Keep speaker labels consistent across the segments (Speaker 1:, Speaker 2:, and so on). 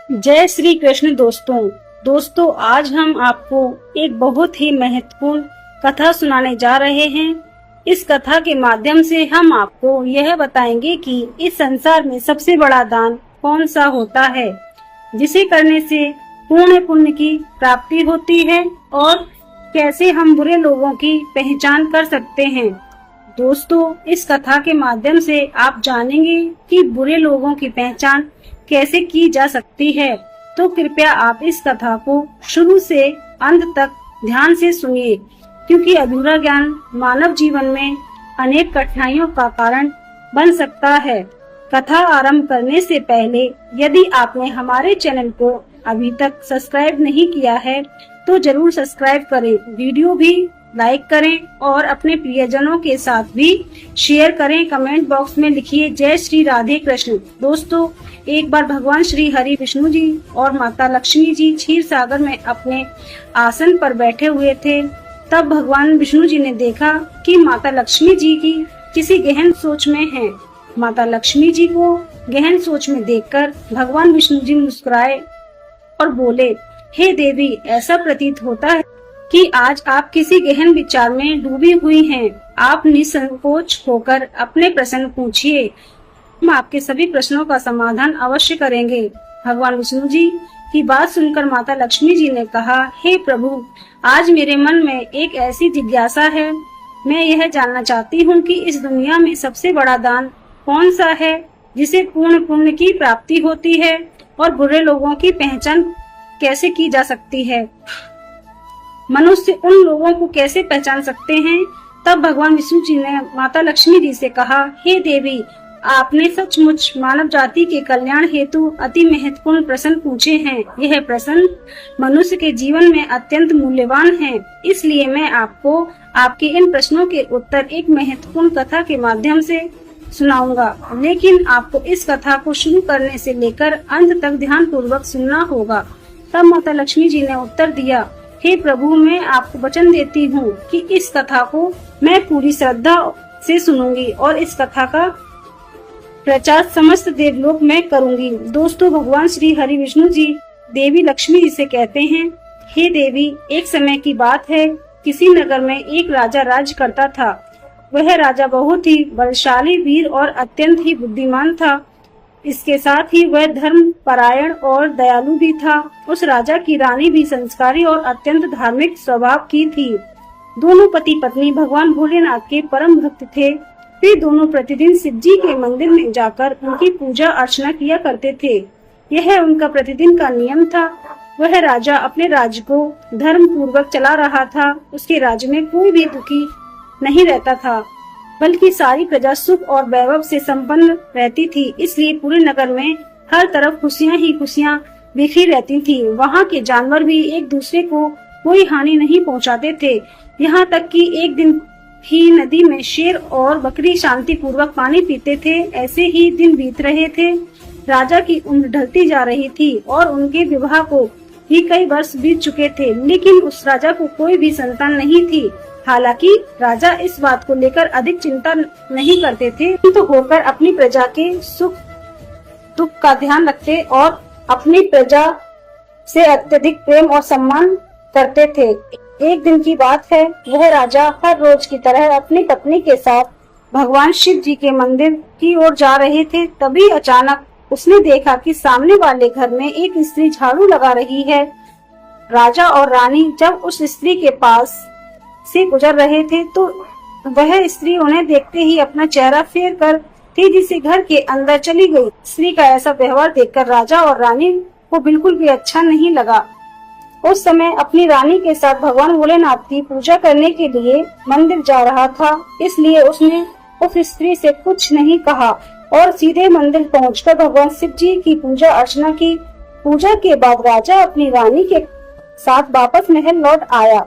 Speaker 1: जय श्री कृष्ण दोस्तों आज हम आपको एक बहुत ही महत्वपूर्ण कथा सुनाने जा रहे हैं। इस कथा के माध्यम से हम आपको यह बताएंगे कि इस संसार में सबसे बड़ा दान कौन सा होता है, जिसे करने से पूर्ण पुण्य की प्राप्ति होती है और कैसे हम बुरे लोगों की पहचान कर सकते हैं। दोस्तों, इस कथा के माध्यम से आप जानेंगे कि बुरे लोगों की पहचान कैसे की जा सकती है। तो कृपया आप इस कथा को शुरू से अंत तक ध्यान से सुनिए, क्योंकि अधूरा ज्ञान मानव जीवन में अनेक कठिनाइयों का कारण बन सकता है। कथा आरंभ करने से पहले यदि आपने हमारे चैनल को अभी तक सब्सक्राइब नहीं किया है तो जरूर सब्सक्राइब करें, वीडियो भी लाइक करें और अपने प्रियजनों के साथ भी शेयर करें। कमेंट बॉक्स में लिखिए जय श्री राधे कृष्ण। दोस्तों, एक बार भगवान श्री हरि विष्णु जी और माता लक्ष्मी जी क्षीर सागर में अपने आसन पर बैठे हुए थे। तब भगवान विष्णु जी ने देखा कि माता लक्ष्मी जी की किसी गहन सोच में हैं। माता लक्ष्मी जी को गहन सोच में देखकर भगवान विष्णु जी मुस्कुराए और बोले, हे देवी, ऐसा प्रतीत होता है कि आज आप किसी गहन विचार में डूबी हुई हैं। आप निसंकोच होकर अपने प्रश्न पूछिए, हम आपके सभी प्रश्नों का समाधान अवश्य करेंगे। भगवान विष्णु जी की बात सुनकर माता लक्ष्मी जी ने कहा, हे प्रभु, आज मेरे मन में एक ऐसी जिज्ञासा है। मैं यह जानना चाहती हूँ कि इस दुनिया में सबसे बड़ा दान कौन सा है, जिसे पूर्ण पुण्य की प्राप्ति होती है और बुरे लोगों की पहचान कैसे की जा सकती है। मनुष्य उन लोगों को कैसे पहचान सकते हैं। तब भगवान विष्णु जी ने माता लक्ष्मी जी से कहा, हे देवी, आपने सचमुच मानव जाति के कल्याण हेतु अति महत्वपूर्ण प्रश्न पूछे हैं। यह प्रश्न मनुष्य के जीवन में अत्यंत मूल्यवान है, इसलिए मैं आपको आपके इन प्रश्नों के उत्तर एक महत्वपूर्ण कथा के माध्यम से सुनाऊंगा। लेकिन आपको इस कथा को शुरू करने से लेकर अंत तक ध्यान पूर्वक सुनना होगा। तब माता लक्ष्मी जी ने उत्तर दिया, हे प्रभु, मैं आपको वचन देती हूँ कि इस कथा को मैं पूरी श्रद्धा से सुनूंगी और इस कथा का प्रचार समस्त देवलोक में करूंगी। दोस्तों, भगवान श्री हरि विष्णु जी देवी लक्ष्मी जी से कहते हैं, हे देवी, एक समय की बात है, किसी नगर में एक राजा राज्य करता था। वह राजा बहुत ही बलशाली, वीर और अत्यंत ही बुद्धिमान था। इसके साथ ही वह धर्म परायण और दयालु भी था। उस राजा की रानी भी संस्कारी और अत्यंत धार्मिक स्वभाव की थी। दोनों पति पत्नी भगवान भोलेनाथ के परम भक्त थे। वे दोनों प्रतिदिन शिव जी के मंदिर में जाकर उनकी पूजा अर्चना किया करते थे। यह उनका प्रतिदिन का नियम था। वह राजा अपने राज्य को धर्म पूर्वक चला रहा था। उसके राज्य में कोई भी दुखी नहीं रहता था, बल्कि सारी प्रजा सुख और वैभव से संपन्न रहती थी। इसलिए पूरे नगर में हर तरफ खुशियां ही खुशियां बिखरी रहती थी। वहाँ के जानवर भी एक दूसरे को कोई हानि नहीं पहुँचाते थे। यहाँ तक कि एक दिन ही नदी में शेर और बकरी शांति पूर्वक पानी पीते थे। ऐसे ही दिन बीत रहे थे। राजा की उम्र ढलती जा रही थी और उनके विवाह को भी कई वर्ष बीत चुके थे, लेकिन उस राजा को कोई भी संतान नहीं थी। हालांकि राजा इस बात को लेकर अधिक चिंता नहीं करते थे, तो होकर अपनी प्रजा के सुख दुख का ध्यान रखते और अपनी प्रजा से अत्यधिक प्रेम और सम्मान करते थे। एक दिन की बात है, वह राजा हर रोज की तरह अपनी पत्नी के साथ भगवान शिव जी के मंदिर की ओर जा रहे थे। तभी अचानक उसने देखा कि सामने वाले घर में एक स्त्री झाड़ू लगा रही है। राजा और रानी जब उस स्त्री के पास से गुजर रहे थे तो वह स्त्री उन्हें देखते ही अपना चेहरा फेर कर तेजी से घर के अंदर चली गई। स्त्री का ऐसा व्यवहार देखकर राजा और रानी को बिल्कुल भी अच्छा नहीं लगा। उस समय अपनी रानी के साथ भगवान भोलेनाथ की पूजा करने के लिए मंदिर जा रहा था, इसलिए उसने उस स्त्री से कुछ नहीं कहा और सीधे मंदिर पहुंचकर भगवान शिव जी की पूजा अर्चना की। पूजा के बाद राजा अपनी रानी के साथ वापस महल लौट आया,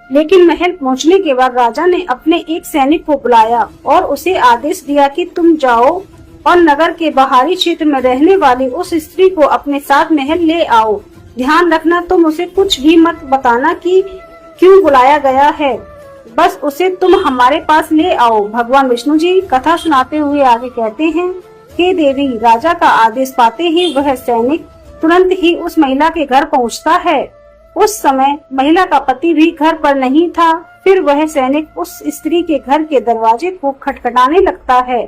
Speaker 1: लेकिन महल पहुंचने के बाद राजा ने अपने एक सैनिक को बुलाया और उसे आदेश दिया कि तुम जाओ और नगर के बाहरी क्षेत्र में रहने वाली उस स्त्री को अपने साथ महल ले आओ। ध्यान रखना, तुम उसे कुछ भी मत बताना कि क्यों बुलाया गया है, बस उसे तुम हमारे पास ले आओ। भगवान विष्णु जी कथा सुनाते हुए आगे कहते हैं, हे देवी, राजा का आदेश पाते ही वह सैनिक तुरंत ही उस महिला के घर पहुंचता है। उस समय महिला का पति भी घर पर नहीं था। फिर वह सैनिक उस स्त्री के घर के दरवाजे को खटखटाने लगता है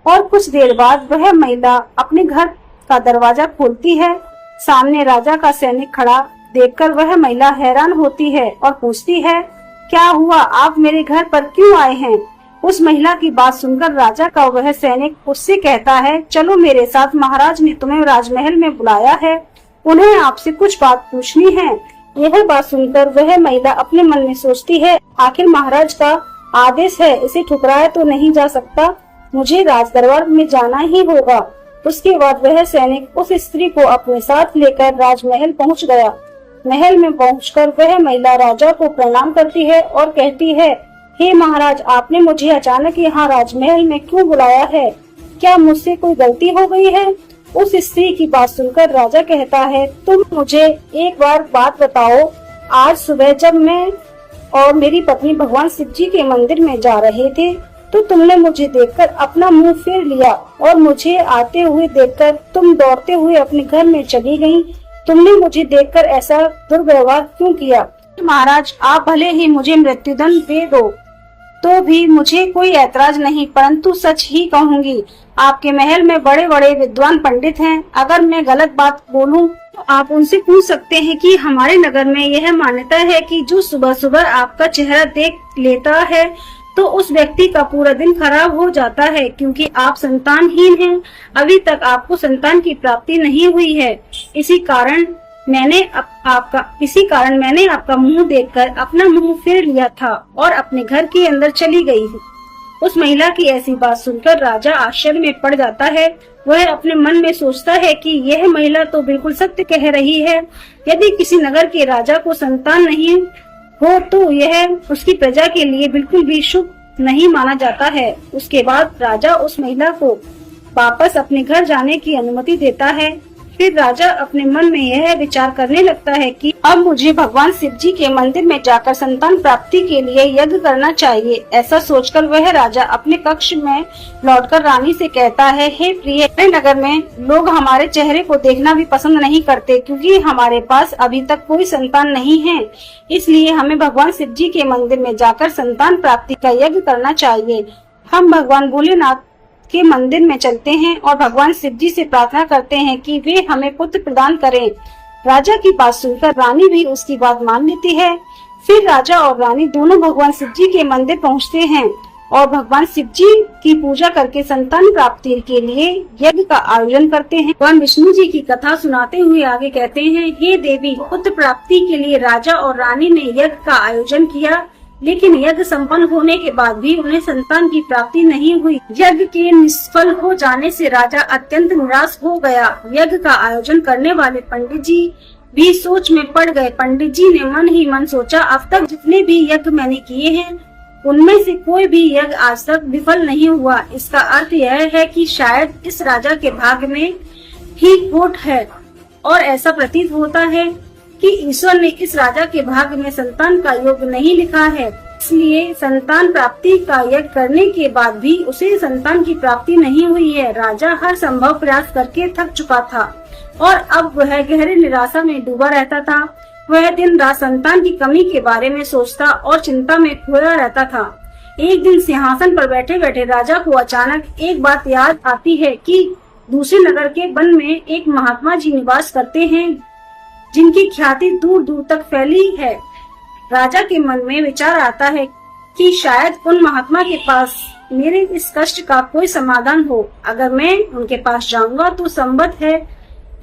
Speaker 1: और कुछ देर बाद वह महिला अपने घर का दरवाजा खोलती है। सामने राजा का सैनिक खड़ा देखकर वह महिला हैरान होती है और पूछती है, क्या हुआ, आप मेरे घर पर क्यों आए हैं? उस महिला की बात सुनकर राजा का वह सैनिक उससे कहता है, चलो मेरे साथ, महाराज ने तुम्हें राजमहल में बुलाया है, उन्हें आपसे कुछ बात पूछनी है। यह बात सुनकर वह महिला अपने मन में सोचती है, आखिर महाराज का आदेश है, इसे ठुकराया तो नहीं जा सकता, मुझे राज दरबार में जाना ही होगा। उसके बाद वह सैनिक उस स्त्री को अपने साथ लेकर राजमहल पहुंच गया। महल में पहुंचकर वह महिला राजा को प्रणाम करती है और कहती है, हे महाराज, आपने मुझे अचानक यहाँ राजमहल में क्यों बुलाया है? क्या मुझसे कोई गलती हो गई है? उस स्त्री की बात सुनकर राजा कहता है, तुम मुझे एक बात बताओ, आज सुबह जब मैं और मेरी पत्नी भगवान शिव जी के मंदिर में जा रहे थे तो तुमने मुझे देखकर अपना मुंह फेर लिया और मुझे आते हुए देखकर तुम दौड़ते हुए अपने घर में चली गयी। तुमने मुझे देखकर ऐसा दुर्व्यवहार क्यों किया? महाराज, आप भले ही मुझे मृत्युदंड दे दो तो भी मुझे कोई ऐतराज नहीं, परंतु सच ही कहूँगी, आपके महल में बड़े बड़े विद्वान पंडित हैं। अगर मैं गलत बात बोलूं तो आप उनसे पूछ सकते हैं कि हमारे नगर में यह मान्यता है कि जो सुबह सुबह आपका चेहरा देख लेता है तो उस व्यक्ति का पूरा दिन खराब हो जाता है, क्योंकि आप संतानहीन हैं। अभी तक आपको संतान की प्राप्ति नहीं हुई है। इसी कारण मैंने आपका मुंह देखकर अपना मुंह फेर लिया था और अपने घर के अंदर चली गई हूँ। उस महिला की ऐसी बात सुनकर राजा आश्चर्य में पड़ जाता है। वह अपने मन में सोचता है कि यह महिला तो बिल्कुल सत्य कह रही है। यदि किसी नगर के राजा को संतान नहीं हो तो यह उसकी प्रजा के लिए बिल्कुल भी शुभ नहीं माना जाता है। उसके बाद राजा उस महिला को वापस अपने घर जाने की अनुमति देता है। फिर राजा अपने मन में यह विचार करने लगता है कि अब मुझे भगवान शिव जी के मंदिर में जाकर संतान प्राप्ति के लिए यज्ञ करना चाहिए। ऐसा सोचकर वह राजा अपने कक्ष में लौटकर रानी से कहता है, हे प्रिय, नगर में लोग हमारे चेहरे को देखना भी पसंद नहीं करते, क्योंकि हमारे पास अभी तक कोई संतान नहीं है। इसलिए हमें भगवान शिव जी के मंदिर में जाकर संतान प्राप्ति का यज्ञ करना चाहिए। हम भगवान भोलेनाथ के मंदिर में चलते हैं और भगवान शिव जी से प्रार्थना करते हैं कि वे हमें पुत्र प्रदान करें। राजा की बात सुनकर रानी भी उसकी बात मान लेती है। फिर राजा और रानी दोनों भगवान शिव जी के मंदिर पहुंचते हैं और भगवान शिव जी की पूजा करके संतान प्राप्ति के लिए यज्ञ का आयोजन करते हैं। भगवान विष्णु जी की कथा सुनाते हुए आगे कहते हैं, हे देवी, पुत्र प्राप्ति के लिए राजा और रानी ने यज्ञ का आयोजन किया, लेकिन यज्ञ संपन्न होने के बाद भी उन्हें संतान की प्राप्ति नहीं हुई। यज्ञ के निष्फल हो जाने से राजा अत्यंत निराश हो गया। यज्ञ का आयोजन करने वाले पंडित जी भी सोच में पड़ गए। पंडित जी ने मन ही मन सोचा, अब तक जितने भी यज्ञ मैंने किए हैं उनमें से कोई भी यज्ञ आज तक विफल नहीं हुआ। इसका अर्थ यह है कि शायद इस राजा के भाग्य में ही खोट है और ऐसा प्रतीत होता है कि ईश्वर ने इस राजा के भाग्य में संतान का योग नहीं लिखा है। इसलिए संतान प्राप्ति का यज्ञ करने के बाद भी उसे संतान की प्राप्ति नहीं हुई है। राजा हर संभव प्रयास करके थक चुका था और अब वह गहरी निराशा में डूबा रहता था। वह दिन रात संतान की कमी के बारे में सोचता और चिंता में खोया रहता था। एक दिन सिंहासन पर बैठे बैठे राजा को अचानक एक बात याद आती है कि दूसरे नगर के वन में एक महात्मा जी निवास करते हैं, जिनकी ख्याति दूर दूर तक फैली है। राजा के मन में विचार आता है कि शायद उन महात्मा के पास मेरे इस कष्ट का कोई समाधान हो। अगर मैं उनके पास जाऊंगा तो संभव है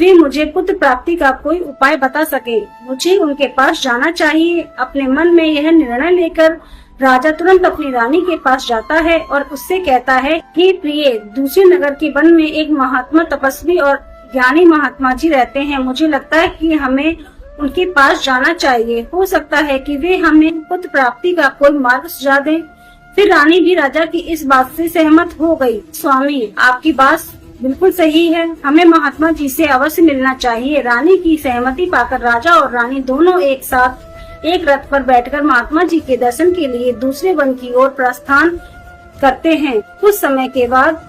Speaker 1: वे मुझे पुत्र प्राप्ति का कोई उपाय बता सके। मुझे उनके पास जाना चाहिए। अपने मन में यह निर्णय लेकर राजा तुरंत अपनी रानी के पास जाता है और उससे कहता है, हे प्रिय, दूसरे नगर के वन में एक महात्मा तपस्वी और ज्ञानी महात्मा जी रहते हैं। मुझे लगता है कि हमें उनके पास जाना चाहिए। हो सकता है कि वे हमें पुत्र प्राप्ति का कोई मार्ग सुझा दें। फिर रानी भी राजा की इस बात से सहमत हो गई। स्वामी, आपकी बात बिल्कुल सही है, हमें महात्मा जी से अवश्य मिलना चाहिए। रानी की सहमति पाकर राजा और रानी दोनों एक साथ एक रथ पर बैठकर महात्मा जी के दर्शन के लिए दूसरे वन की ओर प्रस्थान करते हैं। कुछ समय के बाद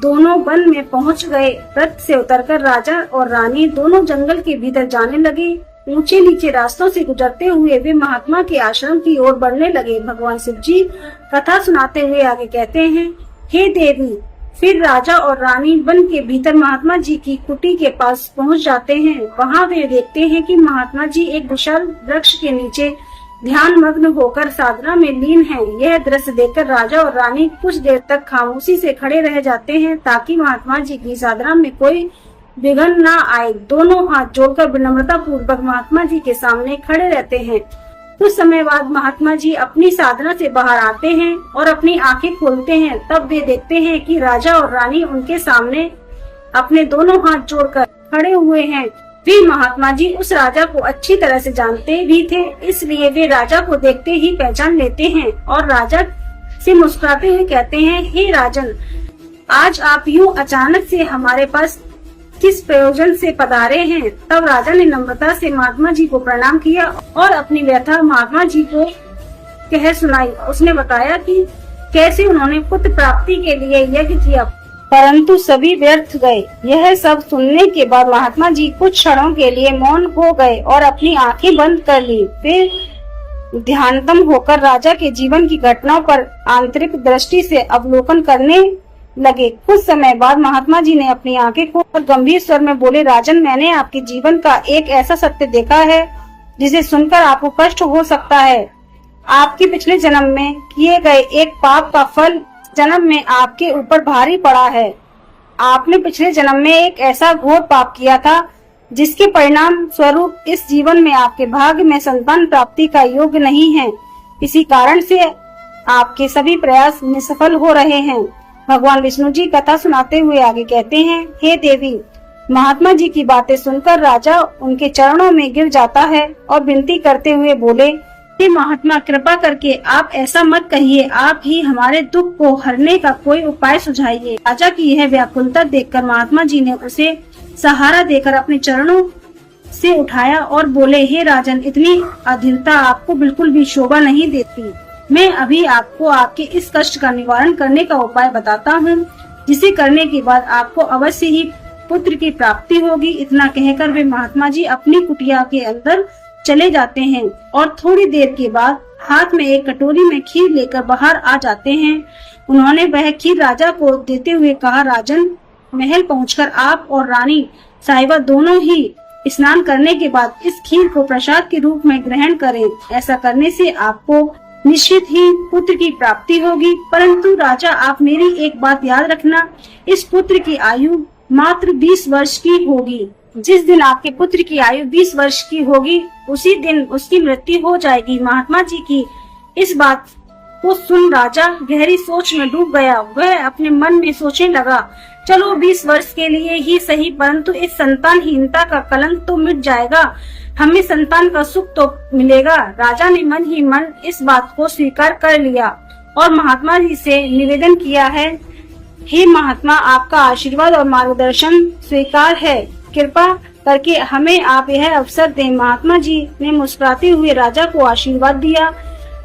Speaker 1: दोनों वन में पहुंच गए। रथ से उतरकर राजा और रानी दोनों जंगल के भीतर जाने लगे। ऊंचे नीचे रास्तों से गुजरते हुए वे महात्मा के आश्रम की ओर बढ़ने लगे। भगवान शिव जी कथा सुनाते हुए आगे कहते हैं, हे देवी। फिर राजा और रानी वन के भीतर महात्मा जी की कुटी के पास पहुंच जाते हैं। वहां वे देखते हैं कि महात्मा जी एक विशाल वृक्ष के नीचे ध्यान मग्न होकर साधना में लीन हैं। यह दृश्य देखकर राजा और रानी कुछ देर तक खामोशी से खड़े रह जाते हैं ताकि महात्मा जी की साधना में कोई विघ्न न आए। दोनों हाथ जोड़कर विनम्रता पूर्वक महात्मा जी के सामने खड़े रहते हैं। कुछ समय बाद महात्मा जी अपनी साधना से बाहर आते हैं और अपनी आंखें खोलते हैं। तब वे देखते हैं कि राजा और रानी उनके सामने अपने दोनों हाथ जोड़कर खड़े हुए हैं। वे महात्मा जी उस राजा को अच्छी तरह से जानते भी थे, इसलिए वे राजा को देखते ही पहचान लेते हैं और राजा से मुस्कुराते हुए कहते हैं, हे राजन, आज आप यूं अचानक से हमारे पास किस प्रयोजन से पधारे हैं? तब राजा ने नम्रता से महात्मा जी को प्रणाम किया और अपनी व्यथा महात्मा जी को कह सुनाई। उसने बताया कि कैसे उन्होंने पुत्र प्राप्ति के लिए यज्ञ किया, परंतु सभी व्यर्थ गए। यह सब सुनने के बाद महात्मा जी कुछ क्षणों के लिए मौन हो गए और अपनी आंखें बंद कर ली। वे ध्यानतम होकर राजा के जीवन की घटनाओं पर आंतरिक दृष्टि से अवलोकन करने लगे। कुछ समय बाद महात्मा जी ने अपनी आंखें खोलकर गंभीर स्वर में बोले, राजन, मैंने आपके जीवन का एक ऐसा सत्य देखा है जिसे सुनकर आपको कष्ट हो सकता है। आपके पिछले जन्म में किए गए एक पाप का फल जन्म में आपके ऊपर भारी पड़ा है। आपने पिछले जन्म में एक ऐसा घोर पाप किया था जिसके परिणाम स्वरूप इस जीवन में आपके भाग्य में संतान प्राप्ति का योग नहीं है। इसी कारण से आपके सभी प्रयास निष्फल हो रहे हैं। भगवान विष्णु जी कथा सुनाते हुए आगे कहते हैं, हे देवी। महात्मा जी की बातें सुनकर राजा उनके चरणों में गिर जाता है और विनती करते हुए बोले, हे महात्मा, कृपा करके आप ऐसा मत कहिए, आप ही हमारे दुख को हरने का कोई उपाय सुझाइए। राजा की यह व्याकुलता देखकर महात्मा जी ने उसे सहारा देकर अपने चरणों से उठाया और बोले, हे राजन, इतनी अधीरता आपको बिल्कुल भी शोभा नहीं देती। मैं अभी आपको आपके इस कष्ट का निवारण करने का उपाय बताता हूँ, जिसे करने के बाद आपको अवश्य ही पुत्र की प्राप्ति होगी। इतना कहकर वे महात्मा जी अपनी कुटिया के अंदर चले जाते हैं और थोड़ी देर के बाद हाथ में एक कटोरी में खीर लेकर बाहर आ जाते हैं। उन्होंने वह खीर राजा को देते हुए कहा, राजन, महल पहुंचकर आप और रानी साहिबा दोनों ही स्नान करने के बाद इस खीर को प्रसाद के रूप में ग्रहण करें। ऐसा करने से आपको निश्चित ही पुत्र की प्राप्ति होगी। परंतु राजा, आप मेरी एक बात याद रखना, इस पुत्र की आयु मात्र 20 वर्ष की होगी। जिस दिन आपके पुत्र की आयु 20 वर्ष की होगी, उसी दिन उसकी मृत्यु हो जाएगी। महात्मा जी की इस बात को सुन राजा गहरी सोच में डूब गया। वह अपने मन में सोचने लगा, चलो 20 वर्ष के लिए ही सही, परंतु इस संतानहीनता का कलंक तो मिट जाएगा, हमें संतान का सुख तो मिलेगा। राजा ने मन ही मन इस बात को स्वीकार कर लिया और महात्मा जी से निवेदन किया है, हे महात्मा, आपका आशीर्वाद और मार्गदर्शन स्वीकार है, कृपा करके हमें आप यह अवसर दें। महात्मा जी ने मुस्कुराते हुए राजा को आशीर्वाद दिया।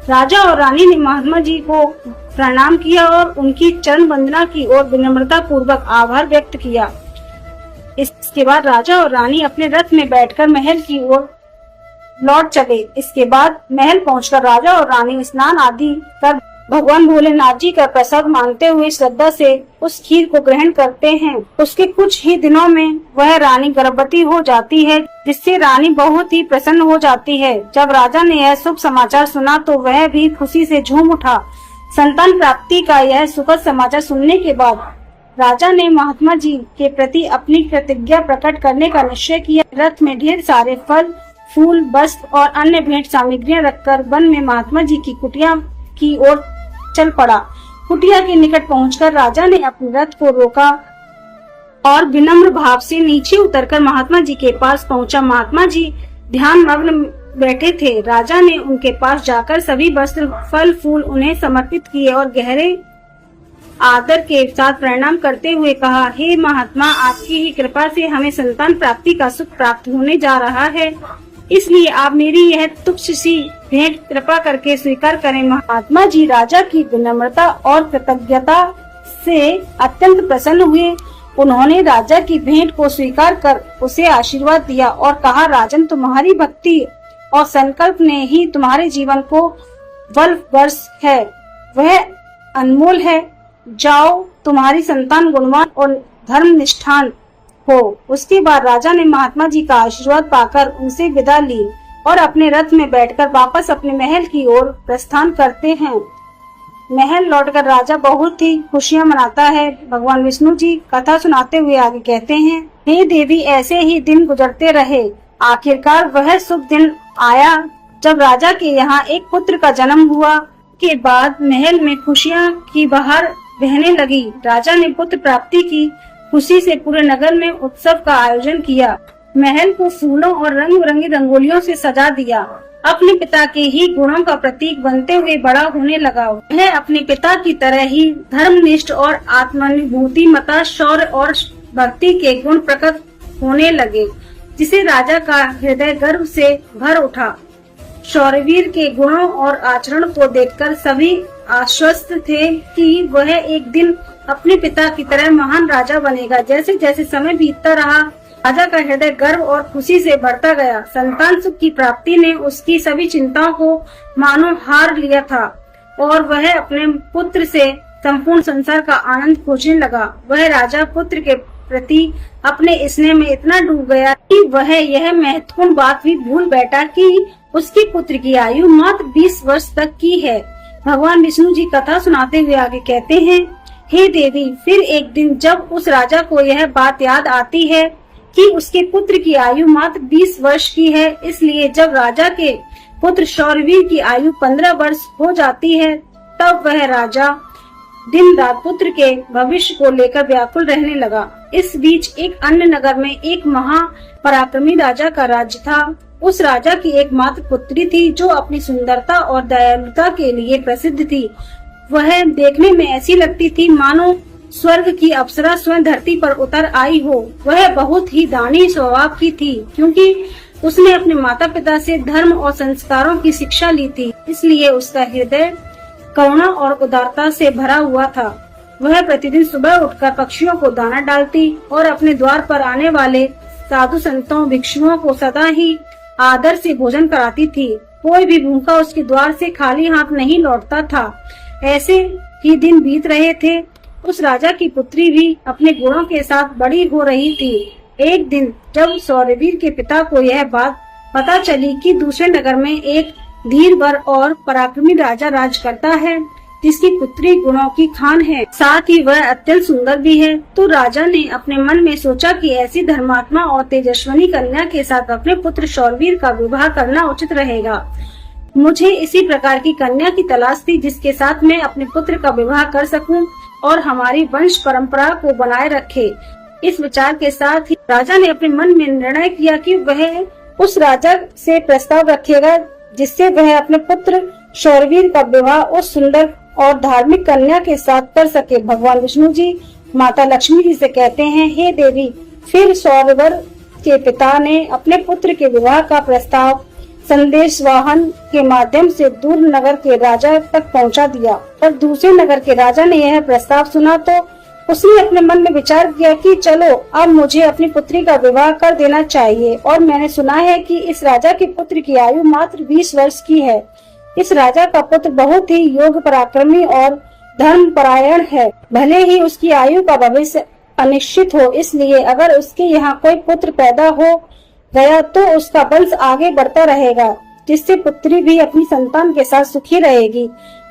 Speaker 1: राजा और रानी ने महात्मा जी को प्रणाम किया और उनकी चरण वंदना की और विनम्रता पूर्वक आभार व्यक्त किया। इसके बाद राजा और रानी अपने रथ में बैठकर महल की ओर लौट चले। इसके बाद महल पहुंचकर राजा और रानी स्नान आदि कर भगवान भोलेनाथ जी का प्रसाद मांगते हुए श्रद्धा से उस खीर को ग्रहण करते हैं। उसके कुछ ही दिनों में वह रानी गर्भवती हो जाती है, जिससे रानी बहुत ही प्रसन्न हो जाती है। जब राजा ने यह शुभ समाचार सुना तो वह भी खुशी से झूम उठा। संतान प्राप्ति का यह सुखद समाचार सुनने के बाद राजा ने महात्मा जी के प्रति अपनी कृतज्ञता प्रकट करने का निश्चय किया। रथ में ढेर सारे फल, फूल, वस्त्र और अन्य भेंट सामग्रियां रखकर वन में महात्मा जी की कुटिया की ओर चल पड़ा। कुटिया के निकट पहुंचकर राजा ने अपने रथ को रोका और विनम्र भाव से नीचे उतरकर महात्मा जी के पास पहुंचा। महात्मा जी ध्यान मग्न बैठे थे। राजा ने उनके पास जाकर सभी वस्त्र, फल, फूल उन्हें समर्पित किए और गहरे आदर के साथ प्रणाम करते हुए कहा, हे महात्मा, आपकी ही कृपा से हमें संतान प्राप्ति का सुख प्राप्त होने जा रहा है, इसलिए आप मेरी यह तुच्छ सी भेंट कृपा करके स्वीकार करें। महात्मा जी राजा की विनम्रता और कृतज्ञता से अत्यंत प्रसन्न हुए। उन्होंने राजा की भेंट को स्वीकार कर उसे आशीर्वाद दिया और कहा, राजन, तुम्हारी भक्ति और संकल्प ने ही तुम्हारे जीवन को बल वर्ष है, वह अनमोल है। जाओ, तुम्हारी संतान गुणवान और धर्म निष्ठान हो। उसके बाद राजा ने महात्मा जी का आशीर्वाद पाकर उनसे विदा ली और अपने रथ में बैठकर वापस अपने महल की ओर प्रस्थान करते हैं। महल लौटकर राजा बहुत ही खुशियां मनाता है। भगवान विष्णु जी कथा सुनाते हुए आगे कहते हैं, हे देवी, ऐसे ही दिन गुजरते रहे। आखिरकार वह शुभ दिन आया जब राजा के यहाँ एक पुत्र का जन्म हुआ। के बाद महल में खुशियां की बहार बहने लगी। राजा ने पुत्र प्राप्ति की खुशी से पूरे नगर में उत्सव का आयोजन किया। महल को फूलों और रंग बिरंगी रंगोलियों से सजा दिया। अपने पिता के ही गुणों का प्रतीक बनते हुए बड़ा होने लगा। वह अपने पिता की तरह ही धर्मनिष्ठ और आत्मानुभूति मता शौर्य और भक्ति के गुण प्रकट होने लगे, जिसे राजा का हृदय गर्व से भर उठा। शौर्यवीर के गुणों और आचरण को देखकर सभी आश्वस्त थे कि वह एक दिन अपने पिता की तरह महान राजा बनेगा। जैसे जैसे समय बीतता रहा, राजा का हृदय गर्व और खुशी से भरता गया। संतान सुख की प्राप्ति ने उसकी सभी चिंताओं को मानो हार लिया था और वह अपने पुत्र से संपूर्ण संसार का आनंद खोजने लगा। वह राजा पुत्र के प्रति अपने स्नेह में इतना डूब गया कि वह यह महत्वपूर्ण बात भी भूल बैठा कि उसके पुत्र की आयु मात्र 20 वर्ष तक की है। भगवान विष्णु जी कथा सुनाते हुए आगे कहते हैं, हे देवी, फिर एक दिन जब उस राजा को यह बात याद आती है कि उसके पुत्र की आयु मात्र 20 वर्ष की है, इसलिए जब राजा के पुत्र शौर्यवीर की आयु 15 वर्ष हो जाती है, तब वह राजा दिन रात पुत्र के भविष्य को लेकर व्याकुल रहने लगा। इस बीच एक अन्य नगर में एक महापराक्रमी राजा का राज्य था। उस राजा की एकमात्र पुत्री थी जो अपनी सुंदरता और दयालुता के लिए प्रसिद्ध थी। वह देखने में ऐसी लगती थी मानो स्वर्ग की अप्सरा स्वयं धरती पर उतर आई हो। वह बहुत ही दानी स्वभाव की थी, क्योंकि उसने अपने माता पिता से धर्म और संस्कारों की शिक्षा ली थी, इसलिए उसका हृदय करुणा और उदारता से भरा हुआ था। वह प्रतिदिन सुबह उठकर पक्षियों को दाना डालती और अपने द्वार पर आने वाले साधु संतों भिक्षुओं को सदा ही आदर से भोजन कराती थी। कोई भी भूखा उसके द्वार से खाली हाथ नहीं लौटता था। ऐसे ही दिन बीत रहे थे। उस राजा की पुत्री भी अपने गुणों के साथ बड़ी हो रही थी। एक दिन जब शौर्यवीर के पिता को यह बात पता चली कि दूसरे नगर में एक धीरवर और पराक्रमी राजा राज करता है, जिसकी पुत्री गुणों की खान है, साथ ही वह अत्यंत सुंदर भी है, तो राजा ने अपने मन में सोचा कि ऐसी धर्मात्मा और तेजस्विनी कन्या के साथ अपने पुत्र शौर्यवीर का विवाह करना उचित रहेगा। मुझे इसी प्रकार की कन्या की तलाश थी जिसके साथ मैं अपने पुत्र का विवाह कर सकूं और हमारी वंश परंपरा को बनाए रखे। इस विचार के साथ ही राजा ने अपने मन में निर्णय किया कि वह उस राजा से प्रस्ताव रखेगा जिससे वह अपने पुत्र शौर्यवीर का विवाह उस सुंदर और धार्मिक कन्या के साथ कर सके। भगवान विष्णु जी माता लक्ष्मी जी से कहते हैं, हे देवी, फिर शौर्यवर के पिता ने अपने पुत्र के विवाह का प्रस्ताव संदेश वाहन के माध्यम से दूर नगर के राजा तक पहुंचा दिया। और दूसरे नगर के राजा ने यह प्रस्ताव सुना तो उसने अपने मन में विचार किया कि चलो अब मुझे अपनी पुत्री का विवाह कर देना चाहिए। और मैंने सुना है कि इस राजा के पुत्र की आयु मात्र 20 वर्ष की है। इस राजा का पुत्र बहुत ही योग्य पराक्रमी और धर्म परायण है। भले ही उसकी आयु का भविष्य अनिश्चित हो, इसलिए अगर उसके यहाँ कोई पुत्र पैदा हो गया तो उसका वंश आगे बढ़ता रहेगा, जिससे पुत्री भी अपनी संतान के साथ सुखी रहेगी।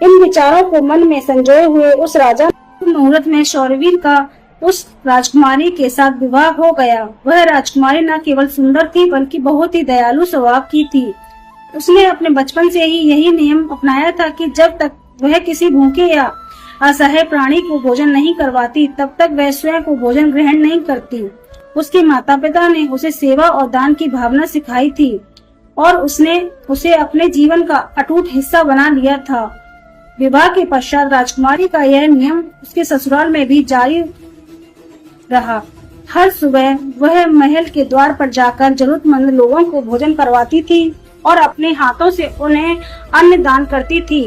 Speaker 1: इन विचारों को मन में संजोए हुए उस राजा मुहूर्त में शौर्यवीर का उस राजकुमारी के साथ विवाह हो गया। वह राजकुमारी न केवल सुंदर थी बल्कि बहुत ही दयालु स्वभाव की थी। उसने अपने बचपन से ही यही नियम अपनाया था कि जब तक वह किसी भूखे या असहाय प्राणी को भोजन नहीं करवाती तब तक वह स्वयं को भोजन ग्रहण नहीं करती। उसके माता पिता ने उसे सेवा और दान की भावना सिखाई थी और उसने उसे अपने जीवन का अटूट हिस्सा बना लिया था। विवाह के पश्चात राजकुमारी का यह नियम उसके ससुराल में भी जारी रहा। हर सुबह वह महल के द्वार पर जाकर जरूरतमंद लोगों को भोजन करवाती थी और अपने हाथों से उन्हें अन्न दान करती थी।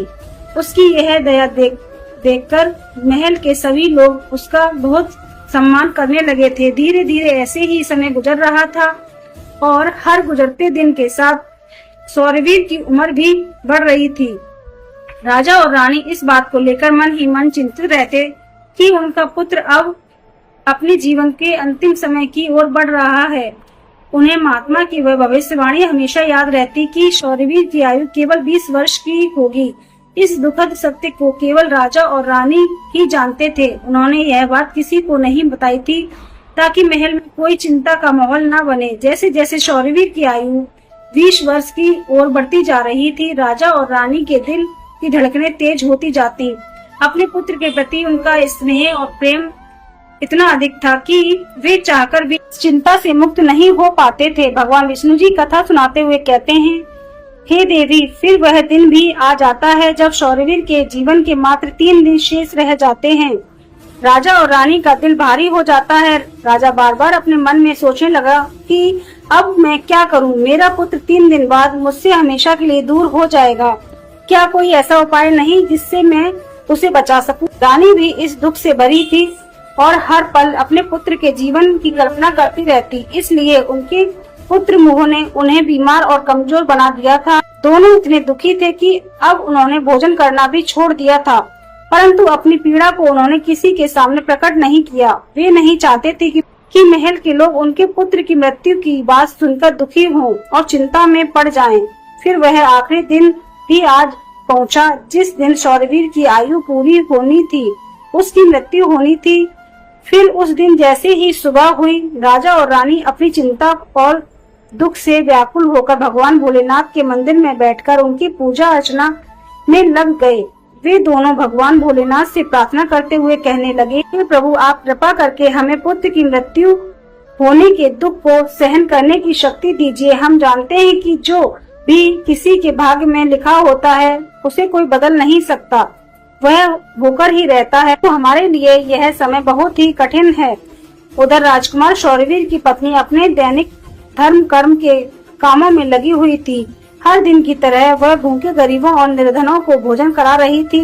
Speaker 1: उसकी यह दया देख देखकर महल के सभी लोग उसका बहुत सम्मान करने लगे थे। धीरे धीरे ऐसे ही समय गुजर रहा था और हर गुजरते दिन के साथ शौरवीर की उम्र भी बढ़ रही थी। राजा और रानी इस बात को लेकर मन ही मन चिंतित रहते कि उनका पुत्र अब अपने जीवन के अंतिम समय की ओर बढ़ रहा है। उन्हें महात्मा की वह भविष्यवाणी हमेशा याद रहती कि शौरवीर की आयु केवल 20 वर्ष की होगी। इस दुखद सत्य को केवल राजा और रानी ही जानते थे। उन्होंने यह बात किसी को नहीं बताई थी ताकि महल में कोई चिंता का माहौल न बने। जैसे जैसे शौरवीर की आयु 20 वर्ष की ओर बढ़ती जा रही थी, राजा और रानी के दिल की धड़कनें तेज होती जाती। अपने पुत्र के प्रति उनका स्नेह और प्रेम इतना अधिक था कि वे चाहकर भी चिंता से मुक्त नहीं हो पाते थे। भगवान विष्णु जी कथा सुनाते हुए कहते हैं, हे देवी, फिर वह दिन भी आ जाता है जब शौरवीर के जीवन के मात्र 3 दिन शेष रह जाते हैं। राजा और रानी का दिल भारी हो जाता है। राजा बार बार अपने मन में सोचने लगा कि अब मैं क्या करूं? मेरा पुत्र 3 दिन बाद मुझसे हमेशा के लिए दूर हो जाएगा। क्या कोई ऐसा उपाय नहीं जिससे मैं उसे बचा सकूं? रानी भी इस दुख से भरी थी और हर पल अपने पुत्र के जीवन की कल्पना करती रहती। इसलिए उनके पुत्र मोह ने उन्हें बीमार और कमजोर बना दिया था। दोनों इतने दुखी थे कि अब उन्होंने भोजन करना भी छोड़ दिया था, परंतु अपनी पीड़ा को उन्होंने किसी के सामने प्रकट नहीं किया। वे नहीं चाहते थे कि महल के लोग उनके पुत्र की मृत्यु की बात सुनकर दुखी हों और चिंता में पड़ जाएं। फिर वह आखिरी दिन भी आज पहुंचा जिस दिन शौरवीर की आयु पूरी होनी थी, उसकी मृत्यु होनी थी। फिर उस दिन जैसे ही सुबह हुई, राजा और रानी अपनी चिंता और दुख से व्याकुल होकर भगवान भोलेनाथ के मंदिर में बैठकर उनकी पूजा अर्चना में लग गए। वे दोनों भगवान भोलेनाथ से प्रार्थना करते हुए कहने लगे, हे प्रभु, आप कृपा करके हमें पुत्र की मृत्यु होने के दुख को सहन करने की शक्ति दीजिए। हम जानते हैं कि जो भी किसी के भाग्य में लिखा होता है उसे कोई बदल नहीं सकता, वह होकर ही रहता है। तो हमारे लिए यह समय बहुत ही कठिन है। उधर राजकुमार शौरवीर की पत्नी अपने दैनिक धर्म कर्म के कामों में लगी हुई थी। हर दिन की तरह वह भूखे गरीबों और निर्धनों को भोजन करा रही थी,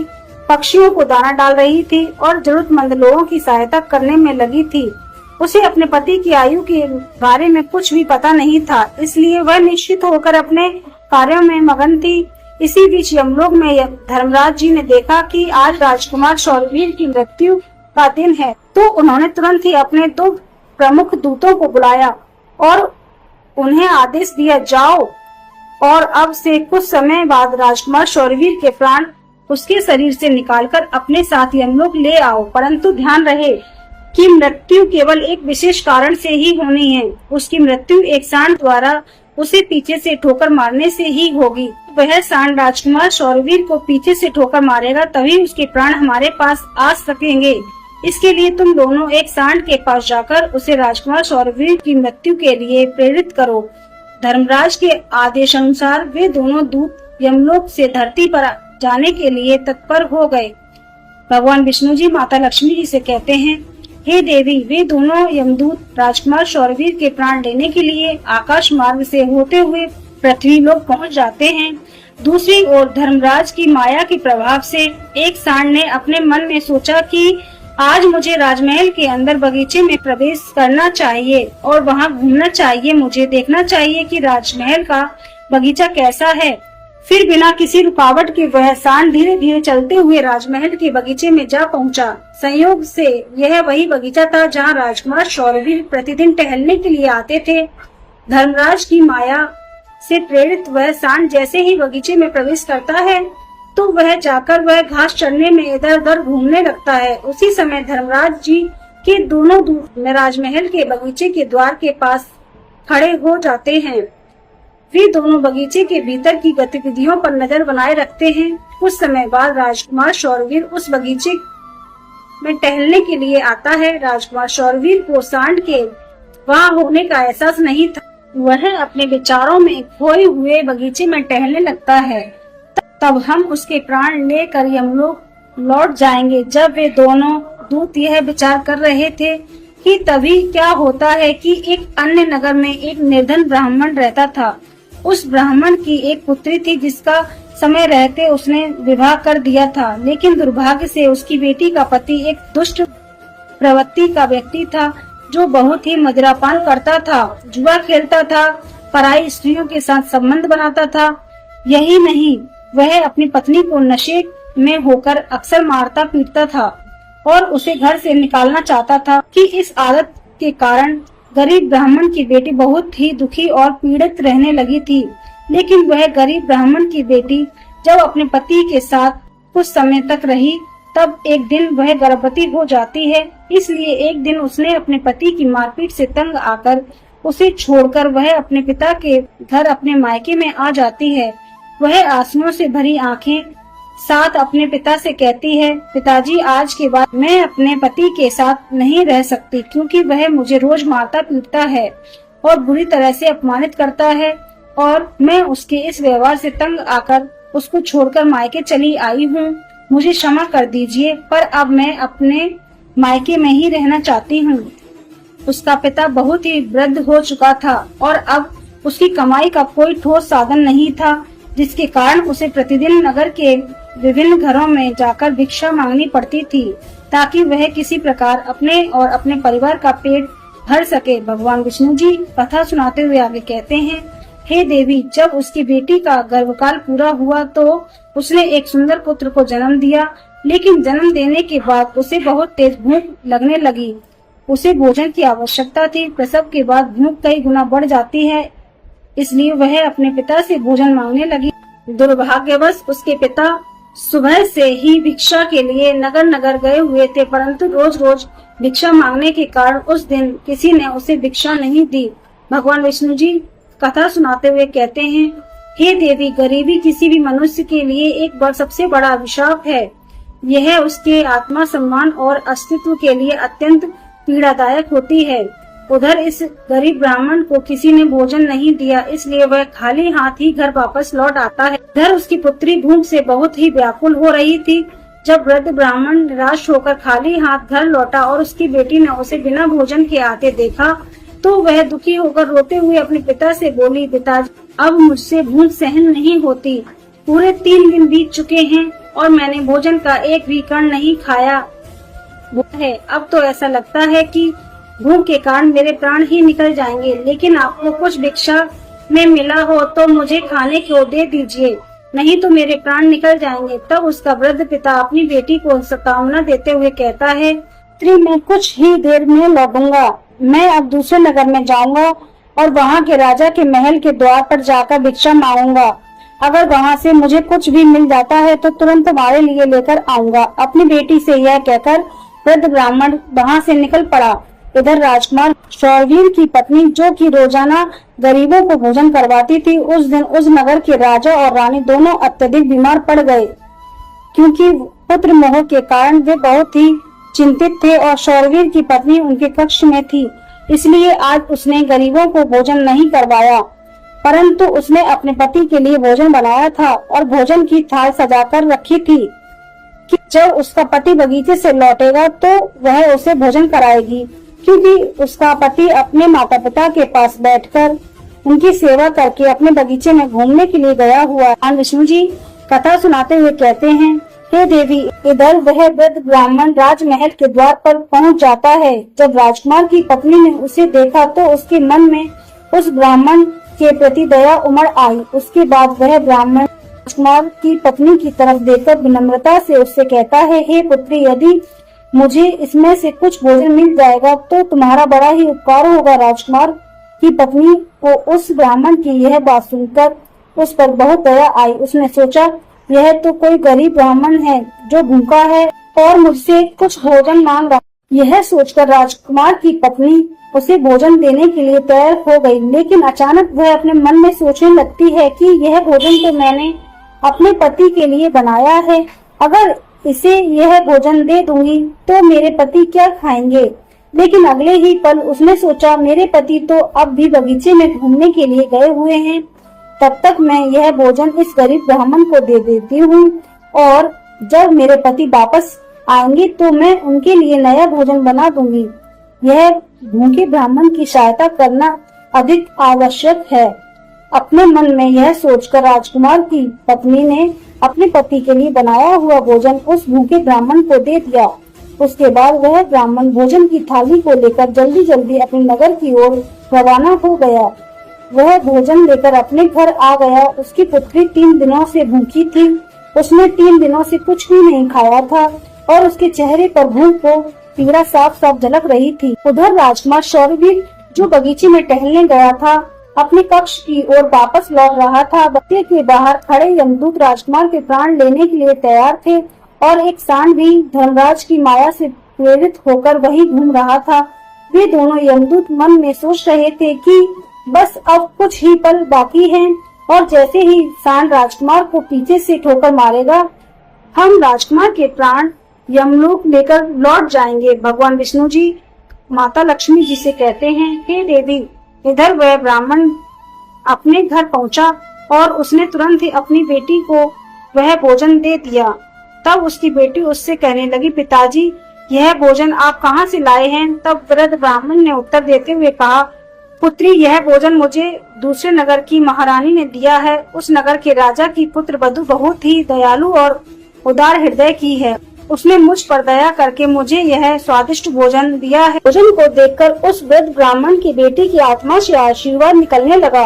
Speaker 1: पक्षियों को दाना डाल रही थी और जरूरतमंद लोगों की सहायता करने में लगी थी। उसे अपने पति की आयु के बारे में कुछ भी पता नहीं था, इसलिए वह निश्चित होकर अपने कार्यों में मगन थी। इसी बीच यमलोक में धर्मराज जी ने देखा कि आज राजकुमार शौरवीर की मृत्यु का दिन है, तो उन्होंने तुरंत ही अपने 2 प्रमुख दूतों को बुलाया और उन्हें आदेश दिया, जाओ और अब से कुछ समय बाद राजकुमार शौरवीर के प्राण उसके शरीर से निकालकर अपने साथ यमलोक ले आओ। परंतु ध्यान रहे कि मृत्यु केवल एक विशेष कारण से ही होनी है। उसकी मृत्यु एक सांड द्वारा उसे पीछे से ठोकर मारने से ही होगी। वह सांड राजकुमार शौरवीर को पीछे से ठोकर मारेगा, तभी उसके प्राण हमारे पास आ सकेंगे। इसके लिए तुम दोनों एक सांड के पास जाकर उसे राजकुमार शौरवीर की मृत्यु के लिए प्रेरित करो। धर्मराज के आदेशानुसार वे दोनों दूत यमलोक से धरती पर जाने के लिए तत्पर हो गए। भगवान विष्णु जी माता लक्ष्मी जी से कहते हैं, हे देवी, वे दोनों यमदूत राजकुमार शौरवीर के प्राण लेने के लिए आकाश मार्ग से होते हुए पृथ्वी लोक पहुंच जाते हैं। दूसरी ओर धर्मराज की माया के प्रभाव से एक सांड ने अपने मन में सोचा कि आज मुझे राजमहल के अंदर बगीचे में प्रवेश करना चाहिए और वहां घूमना चाहिए। मुझे देखना चाहिए कि राजमहल का बगीचा कैसा है। फिर बिना किसी रुकावट के वह सांड धीरे धीरे चलते हुए राजमहल के बगीचे में जा पहुंचा। संयोग से यह वही बगीचा था जहां राजकुमार शौरवीर प्रतिदिन टहलने के लिए आते थे। धर्मराज की माया से प्रेरित वह सांड जैसे ही बगीचे में प्रवेश करता है तो वह जाकर वह घास चढ़ने में इधर उधर घूमने लगता है। उसी समय धर्मराज जी के दोनों दूत राजमहल के बगीचे के द्वार के पास खड़े हो जाते हैं। वे दोनों बगीचे के भीतर की गतिविधियों पर नजर बनाए रखते हैं। कुछ समय बाद राजकुमार शौरवीर उस बगीचे में टहलने के लिए आता है। राजकुमार शौरवीर को सांड के वहां होने का एहसास नहीं था। वह अपने विचारों में खोए हुए बगीचे में टहलने लगता है। तब हम उसके प्राण लेकर यमलोक लौट जाएंगे। जब वे दोनों दूत यह विचार कर रहे थे कि तभी क्या होता है कि एक अन्य नगर में एक निर्धन ब्राह्मण रहता था। उस ब्राह्मण की एक पुत्री थी जिसका समय रहते उसने विवाह कर दिया था, लेकिन दुर्भाग्य से उसकी बेटी का पति एक दुष्ट प्रवृत्ति का व्यक्ति था, जो बहुत ही मदिरापान करता था, जुआ खेलता था, पराई स्त्रियों के साथ संबंध बनाता था। यही नहीं, वह अपनी पत्नी को नशे में होकर अक्सर मारता पीटता था और उसे घर से निकालना चाहता था कि इस आदत के कारण गरीब ब्राह्मण की बेटी बहुत ही दुखी और पीड़ित रहने लगी थी। लेकिन वह गरीब ब्राह्मण की बेटी जब अपने पति के साथ कुछ समय तक रही, तब एक दिन वह गर्भवती हो जाती है। इसलिए एक दिन उसने अपने पति की मारपीट से तंग आकर उसे छोड़कर वह अपने पिता के घर अपने मायके में आ जाती है। वह आंसुओं से भरी आंखें साथ अपने पिता से कहती है, पिताजी, आज के बाद मैं अपने पति के साथ नहीं रह सकती, क्योंकि वह मुझे रोज मारता पीटता है और बुरी तरह से अपमानित करता है और मैं उसके इस व्यवहार से तंग आकर उसको छोड़कर मायके चली आई हूँ। मुझे क्षमा कर दीजिए, पर अब मैं अपने मायके में ही रहना चाहती हूँ। उसका पिता बहुत ही वृद्ध हो चुका था और अब उसकी कमाई का कोई ठोस साधन नहीं था, जिसके कारण उसे प्रतिदिन नगर के विभिन्न घरों में जाकर भिक्षा मांगनी पड़ती थी, ताकि वह किसी प्रकार अपने और अपने परिवार का पेट भर सके। भगवान विष्णु जी कथा सुनाते हुए आगे कहते हैं, हे देवी, जब उसकी बेटी का गर्भकाल पूरा हुआ तो उसने एक सुंदर पुत्र को जन्म दिया, लेकिन जन्म देने के बाद उसे बहुत तेज भूख लगने लगी। उसे भोजन की आवश्यकता थी। प्रसव के बाद भूख कई गुना बढ़ जाती है, इसलिए वह अपने पिता से भोजन मांगने लगी। दुर्भाग्यवश उसके पिता सुबह से ही भिक्षा के लिए नगर नगर गए हुए थे, परंतु रोज रोज भिक्षा मांगने के कारण उस दिन किसी ने उसे भिक्षा नहीं दी। भगवान विष्णु जी कथा सुनाते हुए कहते हैं, हे देवी, गरीबी किसी भी मनुष्य के लिए एक सबसे बड़ा अभिशाप है। यह उसके आत्मा सम्मान और अस्तित्व के लिए अत्यंत पीड़ादायक होती है। उधर इस गरीब ब्राह्मण को किसी ने भोजन नहीं दिया, इसलिए वह खाली हाथ ही घर वापस लौट आता है। इधर उसकी पुत्री भूख से बहुत ही व्याकुल हो रही थी। जब वृद्ध ब्राह्मण निराश होकर खाली हाथ घर लौटा और उसकी बेटी ने उसे बिना भोजन के आते देखा, तो वह दुखी होकर रोते हुए अपने पिता से बोली, पिताजी, अब मुझसे भूख सहन नहीं होती। पूरे 3 दिन बीत चुके हैं और मैंने भोजन का एक भी कण नहीं खाया है। अब तो ऐसा लगता है कि भूख के कारण मेरे प्राण ही निकल जाएंगे, लेकिन आपको कुछ भिक्षा में मिला हो तो मुझे खाने को दे दीजिए, नहीं तो मेरे प्राण निकल जाएंगे। तब उसका वृद्ध पिता अपनी बेटी को सतावना देते हुए कहता है, मैं कुछ ही देर में लौटूंगा। मैं अब दूसरे नगर में जाऊंगा और वहाँ के राजा के महल के द्वार पर जाकर भिक्षा मांगूंगा। अगर वहाँ से मुझे कुछ भी मिल जाता है तो तुरंत तुम्हारे लिए लेकर आऊंगा। अपनी बेटी से यह कहकर वृद्ध ब्राह्मण वहाँ से निकल पड़ा। इधर राजकुमार शौरवीर की पत्नी, जो कि रोजाना गरीबों को भोजन करवाती थी, उस दिन उस नगर के राजा और रानी दोनों अत्यधिक बीमार पड़ गए, क्योंकि पुत्र मोह के कारण वे बहुत ही चिंतित थे और शौरवीर की पत्नी उनके कक्ष में थी। इसलिए आज उसने गरीबों को भोजन नहीं करवाया, परंतु उसने अपने पति के लिए भोजन बनाया था और भोजन की थाल सजाकर रखी थी कि जब उसका पति बगीचे से लौटेगा तो वह उसे भोजन कराएगी, क्योंकि उसका पति अपने माता पिता के पास बैठकर उनकी सेवा करके अपने बगीचे में घूमने के लिए गया हुआ है। विष्णु जी कथा सुनाते हुए कहते हैं, हे देवी, इधर वह वृद्ध ब्राह्मण राजमहल के द्वार पर पहुंच जाता है। जब राजकुमार की पत्नी ने उसे देखा तो उसके मन में उस ब्राह्मण के प्रति दया उमड़ आई। उसके बाद वह ब्राह्मण राजकुमार की पत्नी की तरफ देखकर विनम्रता से उससे कहता है, हे पुत्री, यदि मुझे इसमें से कुछ भोजन मिल जाएगा तो तुम्हारा बड़ा ही उपकार होगा। राजकुमार की पत्नी को उस ब्राह्मण की यह बात सुनकर उस पर बहुत दया आई। उसने सोचा, यह तो कोई गरीब ब्राह्मण है जो भूखा है और मुझसे कुछ भोजन मांग रहा। यह सोचकर राजकुमार की पत्नी उसे भोजन देने के लिए तैयार हो गई, लेकिन अचानक वह अपने मन में सोचने लगती है कि यह भोजन तो मैंने अपने पति के लिए बनाया है। अगर इसे यह भोजन दे दूंगी तो मेरे पति क्या खाएंगे। लेकिन अगले ही पल उसने सोचा, मेरे पति तो अब भी बगीचे में घूमने के लिए गए हुए हैं, तब तक मैं यह भोजन इस गरीब ब्राह्मण को दे देती हूँ और जब मेरे पति वापस आएंगे तो मैं उनके लिए नया भोजन बना दूंगी। यह भूखे ब्राह्मण की सहायता करना अधिक आवश्यक है। अपने मन में यह सोचकर राजकुमार की पत्नी ने अपने पति के लिए बनाया हुआ भोजन उस भूखे ब्राह्मण को दे दिया। उसके बाद वह ब्राह्मण भोजन की थाली को लेकर जल्दी जल्दी अपने नगर की ओर रवाना हो गया। वह भोजन लेकर अपने घर आ गया। उसकी पुत्री 3 दिनों से भूखी थी। उसने 3 दिनों से कुछ भी नहीं खाया था और उसके चेहरे पर भूख को पीड़ा साफ साफ झलक रही थी। उधर राजकुमार शौरवीर जो बगीचे में टहलने गया था, अपने कक्ष की ओर वापस लौट रहा था। बगीचे के बाहर खड़े यमदूत राजकुमार के प्राण लेने के लिए तैयार थे और एक सांड भी धर्मराज की माया से प्रेरित होकर वही घूम रहा था। वे दोनों यमदूत मन में सोच रहे थे कि बस अब कुछ ही पल बाकी हैं और जैसे ही सांड राजकुमार को पीछे से ठोकर मारेगा, हम राजकुमार के प्राण यमलोक लेकर लौट जाएंगे। भगवान विष्णु जी माता लक्ष्मी जी से कहते हैं, हे देवी। इधर वह ब्राह्मण अपने घर पहुंचा और उसने तुरंत ही अपनी बेटी को वह भोजन दे दिया। तब उसकी बेटी उससे कहने लगी, पिताजी यह भोजन आप कहाँ से लाए हैं? तब वृद्ध ब्राह्मण ने उत्तर देते हुए कहा, पुत्री यह भोजन मुझे दूसरे नगर की महारानी ने दिया है। उस नगर के राजा की पुत्र वधू बहुत ही दयालु और उदार हृदय की है। उसने मुझ पर दया करके मुझे यह स्वादिष्ट भोजन दिया है। भोजन को देखकर उस वृद्ध ब्राह्मण की बेटी की आत्मा से आशीर्वाद निकलने लगा।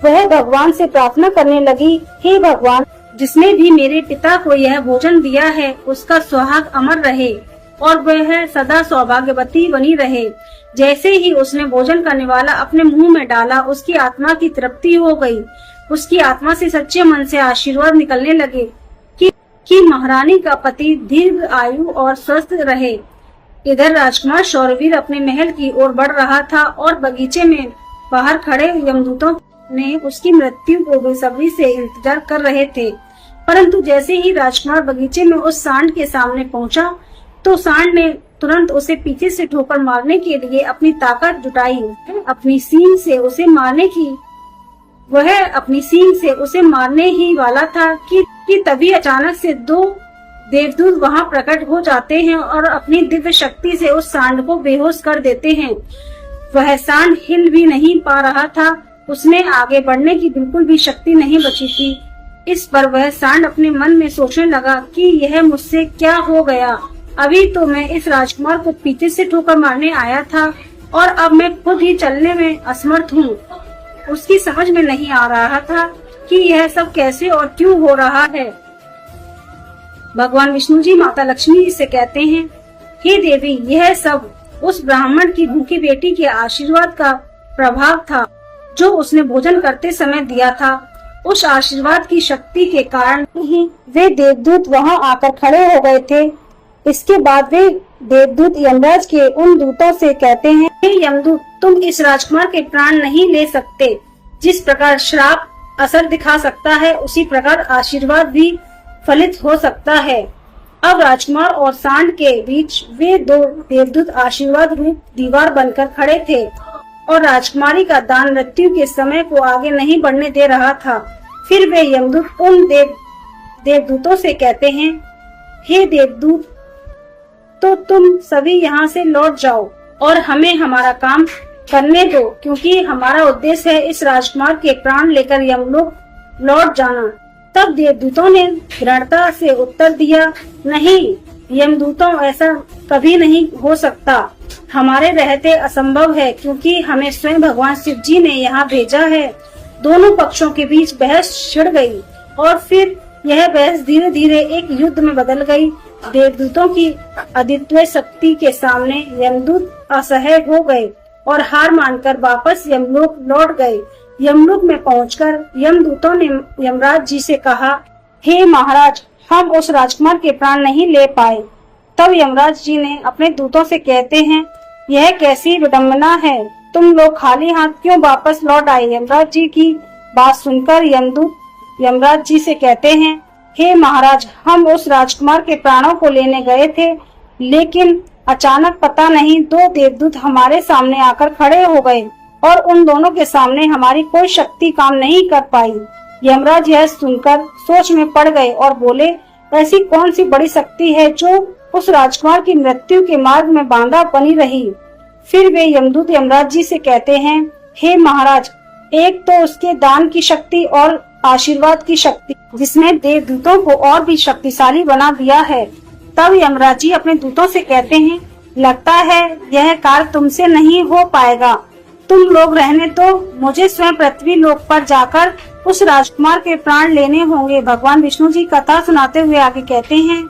Speaker 1: वह भगवान से प्रार्थना करने लगी, हे भगवान, जिसने भी मेरे पिता को यह भोजन दिया है उसका सुहाग अमर रहे और वह सदा सौभाग्यवती बनी रहे। जैसे ही उसने भोजन का निवाला अपने मुंह में डाला, उसकी आत्मा की तृप्ति हो गई। उसकी आत्मा से सच्चे मन से आशीर्वाद निकलने लगे कि महारानी का पति दीर्घ आयु और स्वस्थ रहे। इधर राजकुमार शौरवीर अपने महल की ओर बढ़ रहा था और बगीचे में बाहर खड़े यमदूतों ने उसकी मृत्यु को बेसब्री से इंतजार कर रहे थे। परंतु जैसे ही राजकुमार बगीचे में उस सांड के सामने पहुंचा, तो सांड ने तुरंत उसे पीछे से ठोकर मारने के लिए अपनी ताकत जुटाई। अपनी सींग से उसे मारने ही वाला था कि तभी अचानक से 2 देवदूत वहां प्रकट हो जाते हैं और अपनी दिव्य शक्ति से उस सांड को बेहोश कर देते हैं। वह सांड हिल भी नहीं पा रहा था। उसने आगे बढ़ने की बिल्कुल भी शक्ति नहीं बची थी। इस पर वह सांड अपने मन में सोचने लगा कि यह मुझसे क्या हो गया। अभी तो मैं इस राजकुमार को पीछे से ठोकर मारने आया था और अब मैं खुद ही चलने में असमर्थ हूँ। उसकी समझ में नहीं आ रहा था कि यह सब कैसे और क्यों हो रहा है। भगवान विष्णु जी माता लक्ष्मी से कहते हैं, हे देवी, यह सब उस ब्राह्मण की भूखी बेटी के आशीर्वाद का प्रभाव था जो उसने भोजन करते समय दिया था। उस आशीर्वाद की शक्ति के कारण ही वे देवदूत वहां आकर खड़े हो गए थे। इसके बाद वे देवदूत यमराज के उन दूतों से कहते हैं, हे यमदूत, तुम इस राजकुमार के प्राण नहीं ले सकते। जिस प्रकार श्राप असर दिखा सकता है, उसी प्रकार आशीर्वाद भी फलित हो सकता है। अब राजकुमार और सांड के बीच वे 2 देवदूत आशीर्वाद रूप दीवार बनकर खड़े थे और राजकुमारी का दान मृत्यु के समय को आगे नहीं बढ़ने दे रहा था। फिर वे यमदूत उन देवदूतों से कहते हैं, हे देवदूत, तो तुम सभी यहाँ से लौट जाओ और हमें हमारा काम करने दो, क्योंकि हमारा उद्देश्य है इस राजकुमार के प्राण लेकर यमलोक लौट जाना। तब देवदूतों ने दृढ़ता से उत्तर दिया, नहीं यमदूतों, ऐसा कभी नहीं हो सकता। हमारे रहते असंभव है, क्योंकि हमें स्वयं भगवान शिव जी ने यहाँ भेजा है। दोनों पक्षों के बीच बहस छिड़ गई और फिर यह बहस धीरे धीरे एक युद्ध में बदल गई। देवदूतों की अद्वितीय शक्ति के सामने यमदूत असहाय हो गए और हार मानकर वापस यमलोक लौट गए। यमलोक में पहुंचकर यमदूतों ने यमराज जी से कहा, हे महाराज, हम उस राजकुमार के प्राण नहीं ले पाए। तब यमराज जी ने अपने दूतों से कहते हैं, यह कैसी विडम्बना है, तुम लोग खाली हाथ क्यों वापस लौट आए? यमराज जी की बात सुनकर यमदूत यमराज जी से कहते हैं, हे महाराज, हम उस राजकुमार के प्राणों को लेने गए थे, लेकिन अचानक पता नहीं 2 देवदूत हमारे सामने आकर खड़े हो गए और उन दोनों के सामने हमारी कोई शक्ति काम नहीं कर पाई। यमराज यह सुनकर सोच में पड़ गए और बोले, ऐसी कौन सी बड़ी शक्ति है जो उस राजकुमार की मृत्यु के मार्ग में बांधा बनी रही। फिर वे यमदूत यमराज जी से कहते हैं, हे महाराज, एक तो उसके दान की शक्ति और आशीर्वाद की शक्ति, जिसने देवदूतों को और भी शक्तिशाली बना दिया है। तब यमराज जी अपने दूतों से कहते हैं, लगता है यह कार्य तुमसे नहीं हो पाएगा, तुम लोग रहने दो, मुझे स्वयं पृथ्वी लोक पर जाकर उस राजकुमार के प्राण लेने होंगे। भगवान विष्णु जी कथा सुनाते हुए आगे कहते हैं,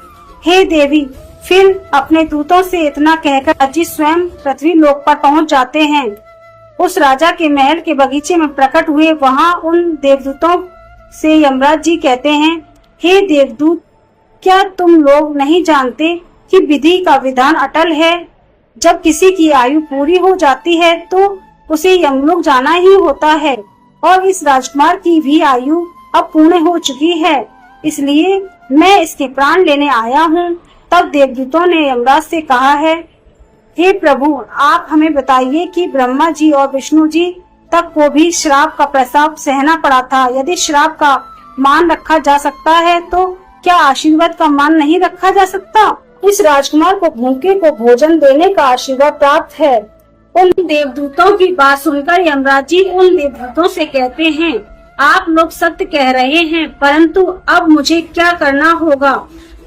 Speaker 1: हे देवी, फिर अपने दूतों से इतना कहकर जी स्वयं पृथ्वी लोक पर पहुंच जाते हैं। उस राजा के महल के बगीचे में प्रकट हुए वहां उन देवदूतों से यमराज जी कहते हैं, हे देवदूत, क्या तुम लोग नहीं जानते कि विधि का विधान अटल है। जब किसी की आयु पूरी हो जाती है तो उसे यमलोक जाना ही होता है, और इस राजकुमार की भी आयु अब पूर्ण हो चुकी है, इसलिए मैं इसके प्राण लेने आया हूँ। तब देवदूतों ने यमराज से कहा है, हे प्रभु, आप हमें बताइए कि ब्रह्मा जी और विष्णु जी तक को भी श्राप का प्रसाद सहना पड़ा था। यदि श्राप का मान रखा जा सकता है तो क्या आशीर्वाद का मान नहीं रखा जा सकता। इस राजकुमार को भूखे को भोजन देने का आशीर्वाद प्राप्त है। उन देवदूतों की बात सुनकर यमराज जी उन देवदूतों से कहते हैं, आप लोग सत्य कह रहे हैं, परंतु अब मुझे क्या करना होगा।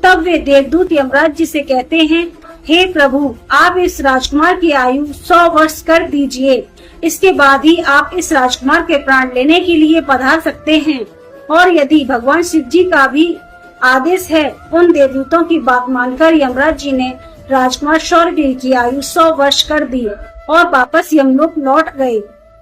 Speaker 1: तब वे देवदूत यमराज जी से कहते हैं, हे प्रभु, आप इस राजकुमार की आयु 100 वर्ष कर दीजिए, इसके बाद ही आप इस राजकुमार के प्राण लेने के लिए पधार सकते हैं। और यदि भगवान शिव जी का भी आदेश है। उन देवदूतों की बात मानकर यमराज जी ने राजकुमार शौर्यवीर की आयु 100 वर्ष कर दी और वापस यमलोक लौट गए।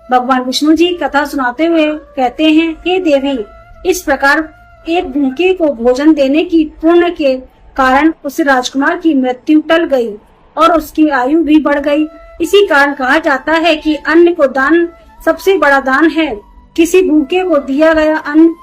Speaker 1: भगवान विष्णु जी कथा सुनाते हुए कहते हैं, हे देवी, इस प्रकार एक भूखे को भोजन देने की पुण्य के कारण उस राजकुमार की मृत्यु टल गई और उसकी आयु भी बढ़ गई। इसी कारण कहा जाता है कि अन्न को दान सबसे बड़ा दान है। किसी भूखे को दिया गया अन्न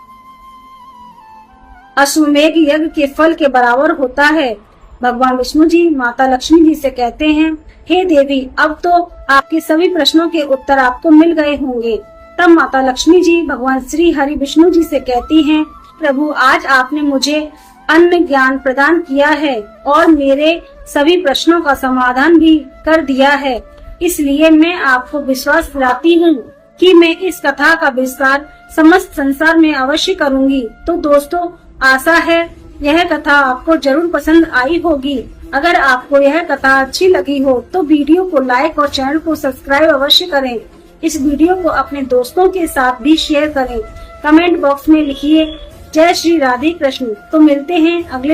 Speaker 1: अश्वमेघ यज्ञ के फल के बराबर होता है। भगवान विष्णु जी माता लक्ष्मी जी से कहते हैं, हे देवी, अब तो आपके सभी प्रश्नों के उत्तर आपको मिल गए होंगे। तब माता लक्ष्मी जी भगवान श्री हरि विष्णु जी से कहती हैं, प्रभु, आज आपने मुझे अन्न ज्ञान प्रदान किया है और मेरे सभी प्रश्नों का समाधान भी कर दिया है, इसलिए मैं आपको विश्वास दिलाती हूँ कि मैं इस कथा का विस्तार समस्त संसार में अवश्य करूँगी। तो दोस्तों, आशा है यह कथा आपको जरूर पसंद आई होगी। अगर आपको यह कथा अच्छी लगी हो तो वीडियो को लाइक और चैनल को सब्सक्राइब अवश्य करें। इस वीडियो को अपने दोस्तों के साथ भी शेयर करें। कमेंट बॉक्स में लिखिए जय श्री राधे कृष्ण। तो मिलते हैं अगले